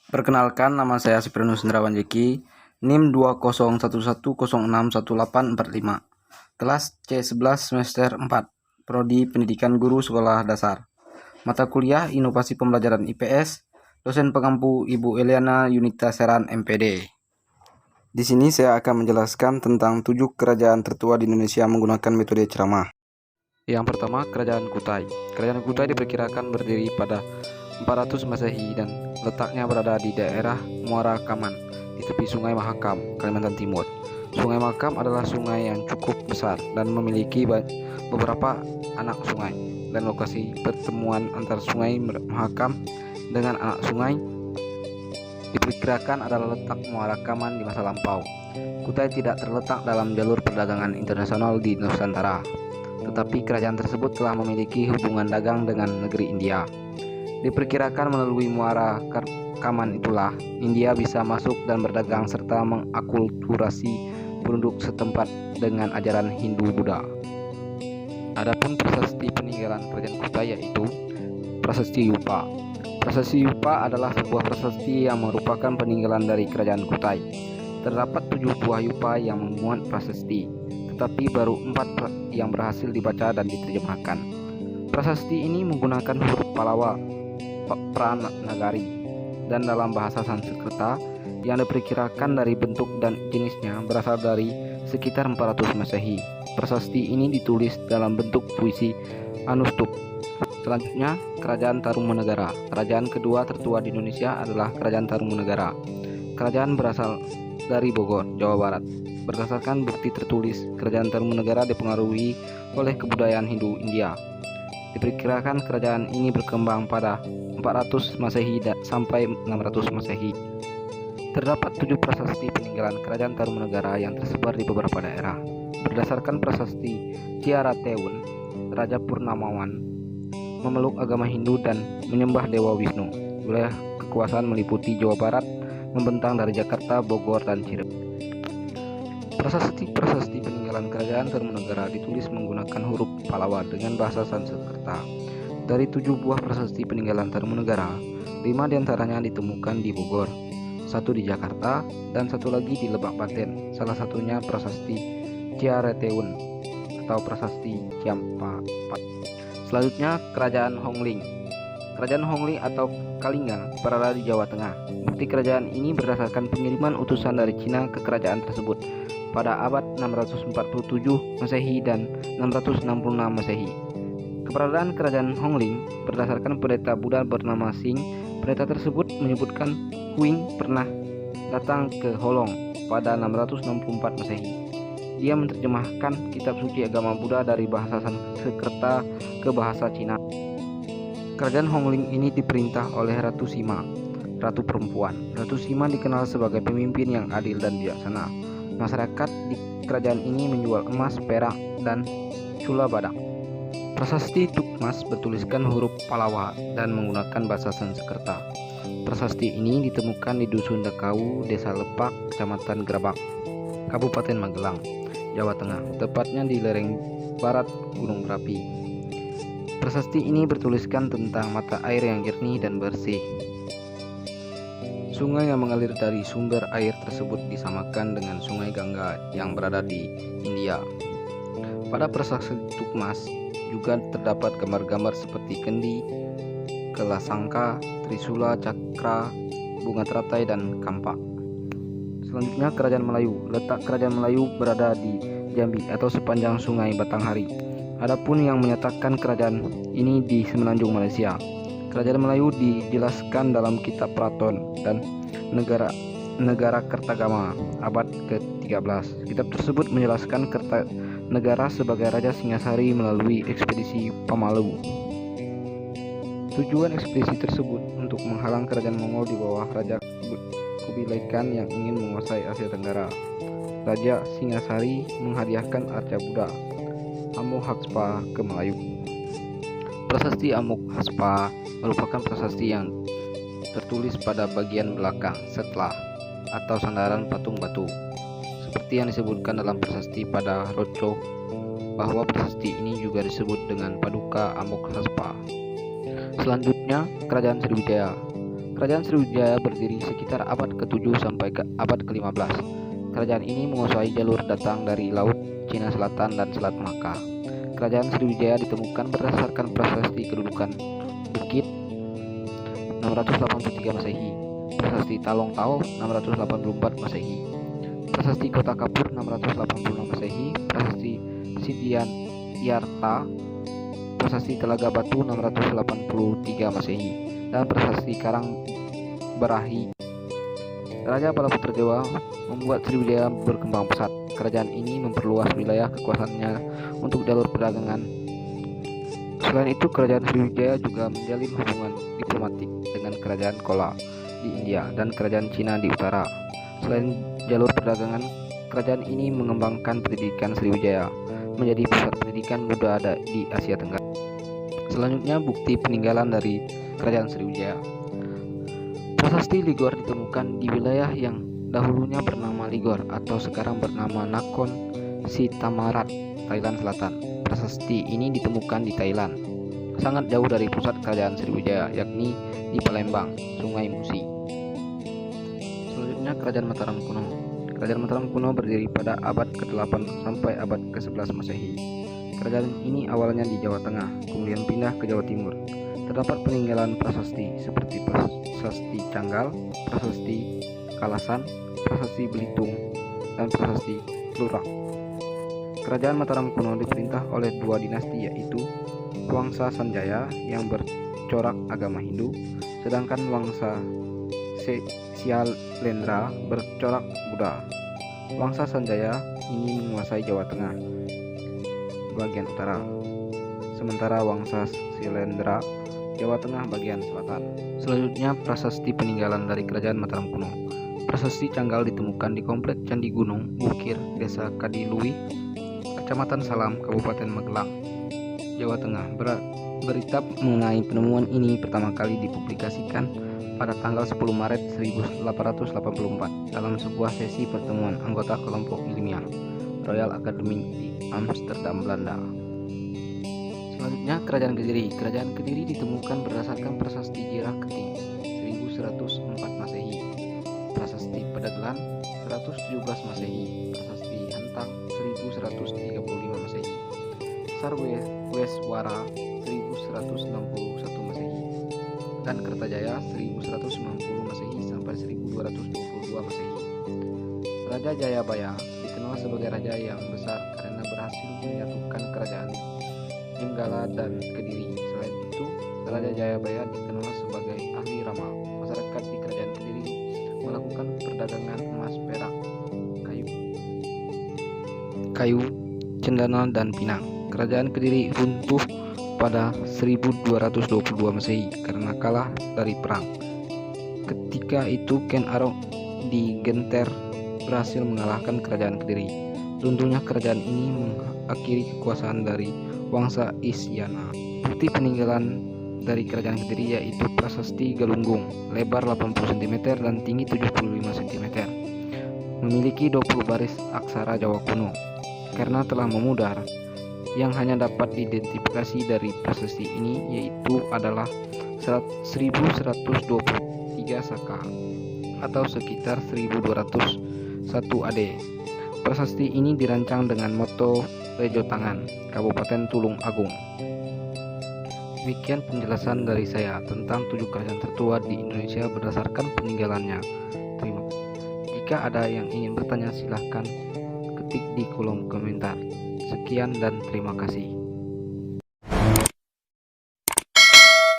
Perkenalkan, nama saya Seprinus Hendrawan Jeki, NIM 2011061845, kelas C11 semester 4, Prodi Pendidikan Guru Sekolah Dasar. Mata kuliah Inovasi Pembelajaran IPS, dosen pengampu Ibu Eliana Yunita Seran MPD. Di sini saya akan menjelaskan tentang 7 kerajaan tertua di Indonesia menggunakan metode ceramah. Yang pertama, Kerajaan Kutai. Kerajaan Kutai diperkirakan berdiri pada 400 Masehi dan letaknya berada di daerah Muara Kaman di tepi Sungai Mahakam, Kalimantan Timur. Sungai Mahakam adalah sungai yang cukup besar dan memiliki beberapa anak sungai, dan lokasi pertemuan antara Sungai Mahakam dengan anak sungai diperkirakan adalah letak Muara Kaman di masa lampau. Kutai tidak terletak dalam jalur perdagangan internasional di Nusantara, tetapi kerajaan tersebut telah memiliki hubungan dagang dengan negeri India. Diperkirakan melalui Muara Kaman itulah India bisa masuk dan berdagang serta mengakulturasi penduduk setempat dengan ajaran Hindu-Buddha. Adapun prasasti peninggalan kerajaan Kutai yaitu Prasasti Yupa. Prasasti Yupa adalah sebuah prasasti yang merupakan peninggalan dari kerajaan Kutai. Terdapat 7 buah yupa yang memuat prasasti, tetapi baru 4 yang berhasil dibaca dan diterjemahkan. Prasasti ini menggunakan huruf Pallava Pranagari dan dalam bahasa Sanskerta yang diperkirakan dari bentuk dan jenisnya berasal dari sekitar 400 Masehi. Prasasti ini ditulis dalam bentuk puisi Anustup. Selanjutnya, Kerajaan Tarumanegara. Kerajaan kedua tertua di Indonesia adalah Kerajaan Tarumanegara. Kerajaan berasal dari Bogor, Jawa Barat. Berdasarkan bukti tertulis, Kerajaan Tarumanegara dipengaruhi oleh kebudayaan Hindu India. Diperkirakan kerajaan ini berkembang pada 400 Masehi sampai 600 Masehi. Terdapat 7 prasasti peninggalan Kerajaan Tarumanegara yang tersebar di beberapa daerah. Berdasarkan prasasti Ciaratewun, Raja Purnamawan memeluk agama Hindu dan menyembah Dewa Wisnu. Wilayah kekuasaan meliputi Jawa Barat, membentang dari Jakarta, Bogor, dan Cirebon. Prasasti peninggalan Kerajaan Tarumanegara ditulis menggunakan huruf Pallava dengan bahasa Sanskerta. Dari 7 buah prasasti peninggalan Tarumanegara, 5 diantaranya ditemukan di Bogor, 1 di Jakarta, dan 1 lagi di Lebak Banten. Salah satunya prasasti Ciaratewun atau prasasti Ciampapat. Selanjutnya, Kerajaan Hongling. Kerajaan Hongling atau Kalingga berada di Jawa Tengah. Bukti kerajaan ini berdasarkan pengiriman utusan dari Cina ke kerajaan tersebut pada abad 647 Masehi dan 666 Masehi. Keberadaan Kerajaan Hongling berdasarkan pendeta Buddha bernama Sing. Pendeta tersebut menyebutkan Huing pernah datang ke Holong pada 664 Masehi. Dia menerjemahkan kitab suci agama Buddha dari bahasa Sanskerta ke bahasa Cina. Kerajaan Hongling ini diperintah oleh Ratu Sima, ratu perempuan. Ratu Sima dikenal sebagai pemimpin yang adil dan bijaksana. Masyarakat di kerajaan ini menjual emas, perak, dan cula badak. Prasasti Tukmas bertuliskan huruf Pallava dan menggunakan bahasa Sanskerta. Prasasti ini ditemukan di Dusun Dekau, Desa Lepak, Kecamatan Gerabak, Kabupaten Magelang, Jawa Tengah, tepatnya di lereng barat Gunung Merapi. Prasasti ini bertuliskan tentang mata air yang jernih dan bersih. Sungai yang mengalir dari sumber air tersebut disamakan dengan Sungai Gangga yang berada di India. Pada prasasti Tukmas juga terdapat gambar-gambar seperti kendi, kelasangka, trisula, cakra, bunga teratai, dan kampak. Selanjutnya, Kerajaan Melayu. Letak Kerajaan Melayu berada di Jambi atau sepanjang Sungai Batanghari. Adapun yang menyatakan kerajaan ini di Semenanjung Malaysia. Kerajaan Melayu dijelaskan dalam kitab Platon dan Negara Kertagama abad ke-13. Kitab tersebut menjelaskan Kertanegara sebagai Raja Singasari melalui ekspedisi Pamalu. Tujuan ekspedisi tersebut untuk menghalang kerajaan Mongol di bawah Raja Kubilai Khan yang ingin menguasai Asia Tenggara. Raja Singasari menghadiahkan arca Buddha Amoghaspa ke Melayu. Prasasti Amoghaspa merupakan prasasti yang tertulis pada bagian belakang setelah atau sandaran patung batu, seperti yang disebutkan dalam prasasti pada Roco, bahwa prasasti ini juga disebut dengan Paduka Amoghaspa. Selanjutnya, Kerajaan Sriwijaya. Kerajaan Sriwijaya berdiri sekitar abad ke-7 sampai ke abad ke-15. Kerajaan ini menguasai jalur datang dari Laut Cina Selatan dan Selat Melaka. Kerajaan Sriwijaya ditemukan berdasarkan prasasti kedudukan Bukit 683 Masehi, prasasti Talong Tao 684 Masehi, prasasti Kota Kapur 686 Masehi, prasasti Sidian Yarta, prasasti Telaga Batu 683 Masehi, dan prasasti Karang Barahi. Raja Balaputra Dewa membuat Sriwijaya berkembang pesat. Kerajaan ini memperluas wilayah kekuasaannya untuk jalur perdagangan. Selain itu, kerajaan Sriwijaya juga menjalin hubungan diplomatik dengan kerajaan Chola di India dan kerajaan Cina di utara. Selain jalur perdagangan, kerajaan ini mengembangkan pendidikan Sriwijaya menjadi pusat pendidikan muda di Asia Tenggara. Selanjutnya, bukti peninggalan dari kerajaan Sriwijaya. Prasasti Ligor ditemukan di wilayah yang dahulunya bernama Ligor atau sekarang bernama Nakhon Si Thammarat, Thailand Selatan. Prasasti ini ditemukan di Thailand, sangat jauh dari pusat kerajaan Sriwijaya, yakni di Palembang, Sungai Musi. Selanjutnya, Kerajaan Mataram Kuno. Kerajaan Mataram Kuno berdiri pada abad ke-8 sampai abad ke-11 Masehi. Kerajaan ini awalnya di Jawa Tengah, kemudian pindah ke Jawa Timur. Terdapat peninggalan prasasti seperti prasasti Canggal, prasasti Kalasan, prasasti Belitung, dan prasasti Lurak. Kerajaan Mataram kuno diperintah oleh dua dinasti, yaitu Wangsa Sanjaya yang bercorak agama Hindu, sedangkan Wangsa Syailendra bercorak Buddha. Wangsa Sanjaya ini menguasai Jawa Tengah bagian utara, sementara Wangsa Syailendra Jawa Tengah bagian selatan. Selanjutnya, prasasti peninggalan dari Kerajaan Mataram kuno. Prasasti Canggal ditemukan di Komplek Candi Gunung Bukir, Desa Kadilui, Kecamatan Salam, Kabupaten Magelang, Jawa Tengah. Berita mengenai penemuan ini pertama kali dipublikasikan pada tanggal 10 Maret 1884 dalam sebuah sesi pertemuan anggota kelompok ilmiah Royal Academy di Amsterdam, Belanda. Selanjutnya, Kerajaan Kediri. Kerajaan Kediri ditemukan berdasarkan prasasti Jirah Keting 1104 Masehi, prasasti Padegelan 117 Masehi, prasasti Hantang 1135 Masehi, Sarweswara 1161 Masehi, dan Kertajaya 1190 Masehi sampai 1222 Masehi. Raja Jayabaya dikenal sebagai raja yang besar karena berhasil menyatukan kerajaan Jenggala dan Kediri. Selain itu, Raja Jayabaya dikenal sebagai ahli ramal. Masyarakat di Kerajaan Kediri melakukan perdagangan emas, perak, kayu, cendana, dan pinang. Kerajaan Kediri runtuh pada 1222 Masehi karena kalah dari perang. Ketika itu Ken Arok di Genter berhasil mengalahkan Kerajaan Kediri. Runtuhnya kerajaan ini mengakhiri kekuasaan dari Wangsa Isyana. Bukti peninggalan dari Kerajaan Kediri yaitu prasasti Galunggung, lebar 80 cm dan tinggi 75 cm. Memiliki 20 baris aksara Jawa kuno. Karena telah memudar, yang hanya dapat diidentifikasi dari prasasti ini yaitu adalah 1123 saka atau sekitar 1201 AD. Prasasti ini dirancang dengan moto Rejo Tangan, Kabupaten Tulung Agung. Demikian penjelasan dari saya tentang 7 kerajaan tertua di Indonesia berdasarkan peninggalannya. Terima kasih. Jika ada yang ingin bertanya, silahkan ketik di kolom komentar. Sekian dan terima kasih.